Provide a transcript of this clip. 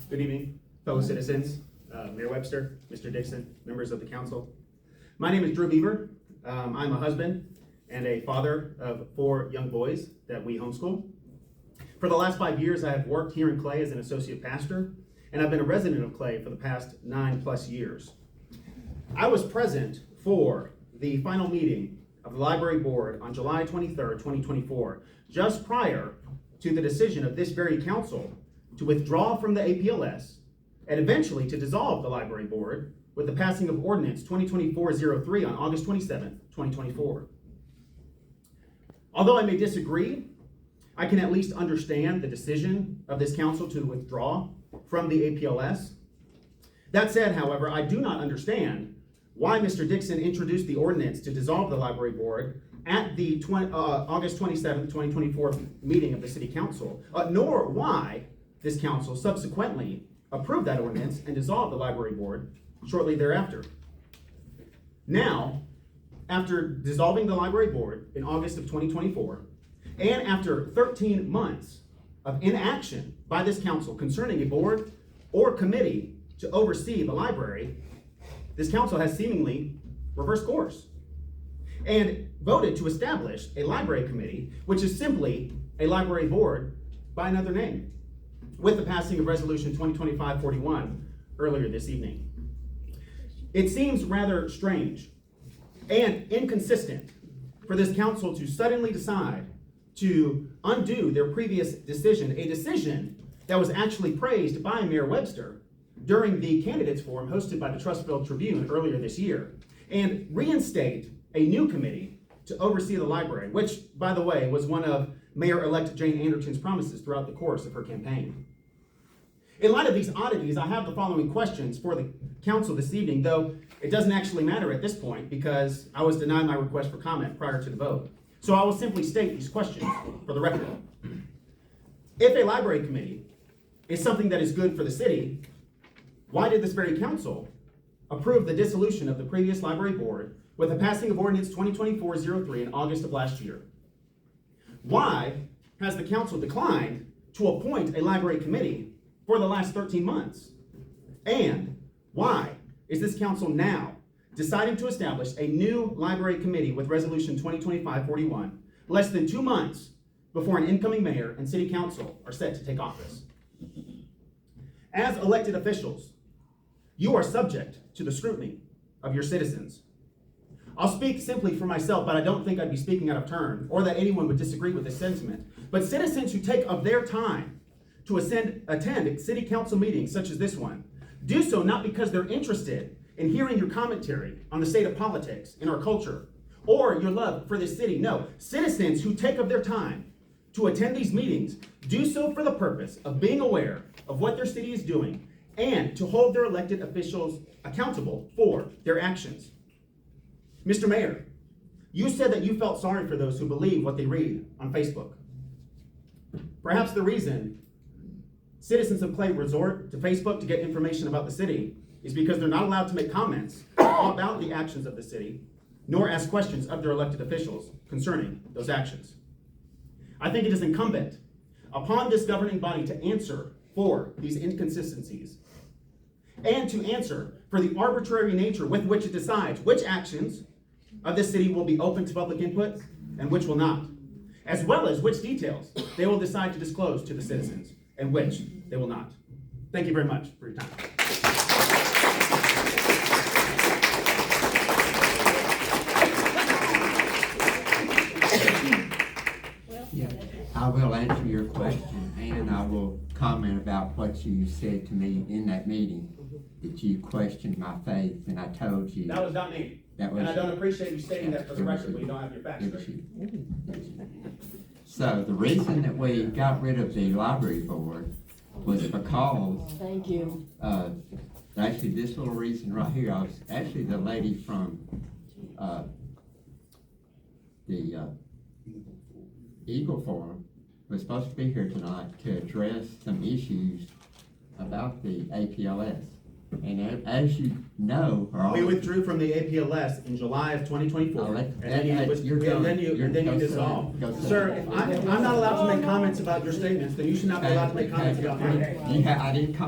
Good evening, fellow citizens, Mayor Webster, Mr. Dixon, members of the council. My name is Drew Bieber. I'm a husband and a father of 4 young boys that we homeschool. For the last 5 years, I have worked here in Clay as an associate pastor, and I've been a resident of Clay for the past 9+ years. I was present for the final meeting of the library board on July 23rd, 2024, just prior to the decision of this very council to withdraw from the APLS and eventually to dissolve the library board with the passing of ordinance 2024-03 on August 27th, 2024. Although I may disagree, I can at least understand the decision of this council to withdraw from the APLS. That said, however, I do not understand why Mr. Dixon introduced the ordinance to dissolve the library board at the August 27th, 2024 meeting of the city council, nor why this council subsequently approved that ordinance and dissolved the library board shortly thereafter. Now, after dissolving the library board in August of 2024, and after 13 months of inaction by this council concerning a board or committee to oversee the library, this council has seemingly reversed course and voted to establish a library committee, which is simply a library board by another name, with the passing of Resolution 2025-41 earlier this evening. It seems rather strange and inconsistent for this council to suddenly decide to undo their previous decision, a decision that was actually praised by Mayor Webster during the candidates forum hosted by the Trustville Tribune earlier this year, and reinstate a new committee to oversee the library, which, by the way, was one of Mayor-elect Jane Anderton's promises throughout the course of her campaign. In light of these oddities, I have the following questions for the council this evening, though it doesn't actually matter at this point because I was denied my request for comment prior to the vote. So I will simply state these questions for the record. If a library committee is something that is good for the city, why did this very council approve the dissolution of the previous library board with the passing of ordinance 2024-03 in August of last year? Why has the council declined to appoint a library committee for the last 13 months? And why is this council now deciding to establish a new library committee with Resolution 2025-41 less than 2 months before an incoming mayor and city council are set to take office? As elected officials, you are subject to the scrutiny of your citizens. I'll speak simply for myself, but I don't think I'd be speaking out of turn or that anyone would disagree with this sentiment. But citizens who take of their time to attend city council meetings such as this one do so not because they're interested in hearing your commentary on the state of politics in our culture or your love for this city. No, citizens who take of their time to attend these meetings do so for the purpose of being aware of what their city is doing and to hold their elected officials accountable for their actions. Mr. Mayor, you said that you felt sorry for those who believe what they read on Facebook. Perhaps the reason citizens of Clay resort to Facebook to get information about the city is because they're not allowed to make comments about the actions of the city, nor ask questions of their elected officials concerning those actions. I think it is incumbent upon this governing body to answer for these inconsistencies and to answer for the arbitrary nature with which it decides which actions of this city will be open to public input and which will not, as well as which details they will decide to disclose to the citizens and which they will not. Thank you very much for your time. I will answer your question, and I will comment about what you said to me in that meeting, that you questioned my faith, and I told you. That was not me. And I don't appreciate you stating that for the record when you don't have your facts straight. So the reason that we got rid of the library board was because. Thank you. Actually, this little reason right here, I was actually the lady from the Eagle Forum was supposed to be here tonight to address some issues about the APLS. And as you know, we withdrew from the APLS in July of 2024, and then you dissolved. Sir, if I'm not allowed to make comments about your statements, then you should not be allowed to make comments about mine. I didn't comment.